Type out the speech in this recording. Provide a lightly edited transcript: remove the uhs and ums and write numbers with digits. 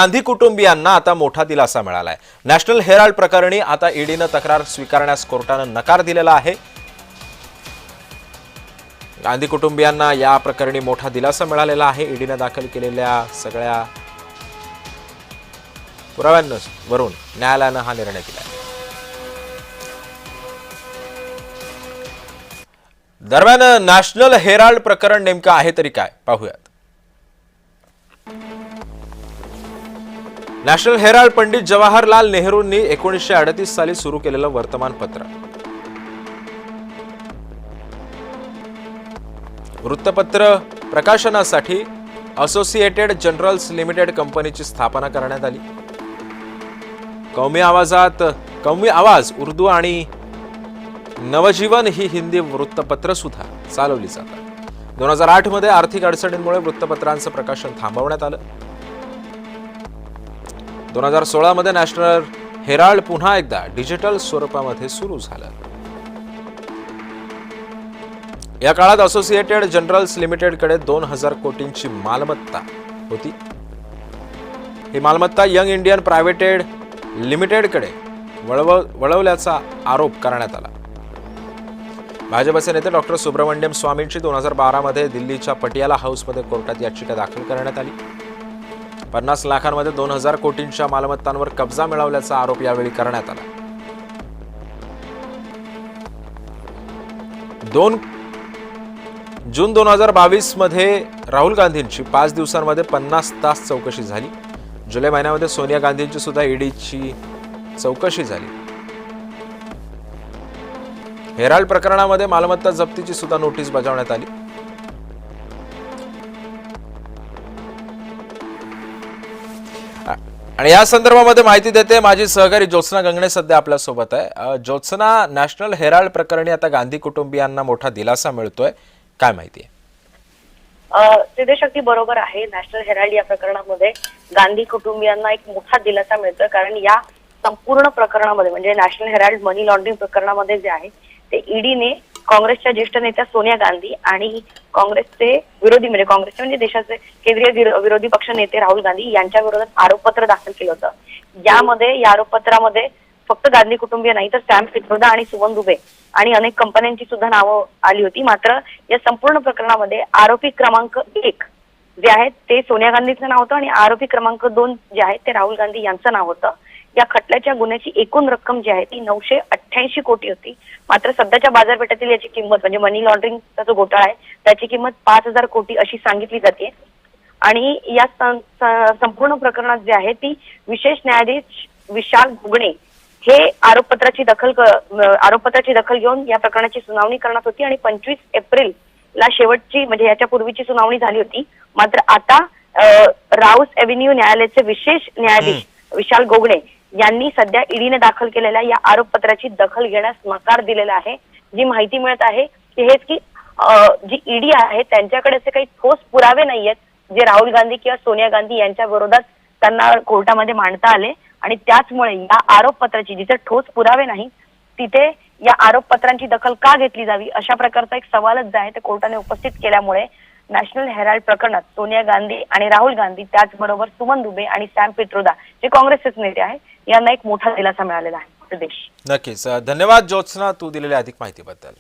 गांधी कुटुंबियांना आता मोठा दिलासा मिळालाय। नॅशनल हेराल्ड प्रकरणी आता ईडीनं तक्रार स्वीकारण्यास कोर्टानं नकार दिलेला आहे। गांधी कुटुंबियांना या प्रकरणी मोठा दिलासा मिळालेला आहे। ईडीनं दाखल केलेल्या सगळ्या पुराव्यांवरून न्यायालयानं हा निर्णय दिला। दरम्यान नॅशनल हेराल्ड प्रकरण नेमकं आहे तरी काय पाहूयात। नॅशनल हेराल्ड पंडित जवाहरलाल नेहरूंनी 1938 साली सुरू केलेलं वर्तमानपत्र। वृत्तपत्र प्रकाशनासाठी असोसिएटेड जर्नल्स लिमिटेड कंपनीची स्थापना करण्यात आली। कौमी आवाज उर्दू आणि नवजीवन ही हिंदी वृत्तपत्र सुद्धा चालवली जातात। 2008 मध्ये आर्थिक अडचणींमुळे वृत्तपत्रांचं प्रकाशन थांबवण्यात आलं। 2016 मध्ये नॅशनल हेराल्ड पुन्हा एकदा डिजिटल स्वरूपामध्ये सुरू झालं। या काळात असोसिएटेड जर्नल्स लिमिटेडकडे 2000 कोटींची मालमत्ता होती। ही मालमत्ता यंग इंडियन प्रायव्हेटेड लिमिटेडकडे वळवल्याचा आरोप करण्यात आला। भाजपचे नेते डॉक्टर सुब्रमण्यम स्वामींची 2012 मध्ये दिल्लीच्या पटियाला हाऊसमध्ये कोर्टात याचिका दाखल करण्यात आली। 50 लाखांमध्ये 2000 कोटींच्या मालमत्तांवर कब्जा मिळवल्याचा आरोप यावेळी करण्यात आला। 2 जून 2022 मध्ये राहुल गांधींची 5 दिवसांमध्ये 50 तास चौकशी झाली। जुलै महिन्यामध्ये सोनिया गांधींची सुद्धा ईडीची चौकशी झाली। हेराल्ड प्रकरणामध्ये मालमत्ता जप्तीची सुद्धा नोटीस बजावण्यात आली। आणि या संदर्भामध्ये माहिती देते माझी सहकारी ज्योत्सना गंगणे सध्या आपल्या सोबत आहे। ज्योत्सना, नॅशनल हेराल्ड प्रकरणी आता गांधी कुटुंबियांना मोठा दिलासा मिळतोय, काय माहिती आहे? सिद्धेश अगदी बरोबर आहे। नॅशनल हेराल्ड या प्रकरणामध्ये गांधी कुटुंबियांना एक मोठा दिलासा मिळतोय, कारण या संपूर्ण प्रकरणामध्ये म्हणजे नॅशनल हेराल्ड मनी लॉन्ड्रिंग प्रकरणामध्ये जे आहे ते ईडीने काँग्रेसच्या ज्येष्ठ नेत्या सोनिया गांधी आणि काँग्रेसचे विरोधी म्हणजे देशाचे केंद्रीय विरोधी पक्ष नेते राहुल गांधी यांच्या विरोधात आरोपपत्र दाखल केलं होतं। या आरोपपत्रामध्ये फक्त गांधी कुटुंबीय नाही तर सॅम पित्रोदा आणि सुमन दुबे आणि अनेक कंपन्यांची सुद्धा नावं आली होती। मात्र या संपूर्ण प्रकरणामध्ये आरोपी क्रमांक 1 जे आहे ते सोनिया गांधीचं नाव होतं आणि आरोपी क्रमांक 2 जे आहे ते राहुल गांधी यांचं नाव होतं। या खटल्याच्या गुन्ह्याची एकूण रक्कम जी आहे ती 988 कोटी होती। मात्र सध्याच्या बाजारपेठेतील याची किंमत म्हणजे मनी लॉन्ड्रिंगचा जो घोटाळा आहे त्याची किंमत 5000 कोटी अशी सांगितली जाते। आणि या संपूर्ण प्रकरणात जे आहे ती विशेष न्यायाधीश विशाल घुगणे हे आरोपपत्राची दखल घेऊन या प्रकरणाची सुनावणी करणार होती आणि 25 एप्रिलला शेवटची म्हणजे याच्या पूर्वीची सुनावणी झाली होती। मात्र आता राऊस एव्हेन्यू न्यायालयाचे विशेष न्यायाधीश विशाल घुगणे यांनी सध्या ईडीने दाखल केलेल्या या आरोपपत्राची दखल घेण्यास नकार दिलेला आहे। जी माहिती मिळत आहे की हेच की जी ईडी आहे त्यांच्याकडे असे काही ठोस पुरावे नाहीयेत जे राहुल गांधी किंवा सोनिया गांधी यांच्या विरोधात त्यांना कोर्टामध्ये मांडता आले आणि त्याचमुळे या आरोपपत्राची जिथे ठोस पुरावे नाही तिथे या आरोपपत्रांची दखल का घेतली जावी अशा प्रकारचा एक सवालच जो आहे ते कोर्टाने उपस्थित केल्यामुळे नॅशनल हेराल्ड प्रकरणात सोनिया गांधी आणि राहुल गांधी त्याचबरोबर सुमन दुबे आणि सॅम पित्रोदा जे काँग्रेसचे नेते आहेत यांना एक मोठा दिलासा मिळालेला आहे। नक्कीच धन्यवाद ज्योत्सना, तू दिलेल्या अधिक माहितीबद्दल।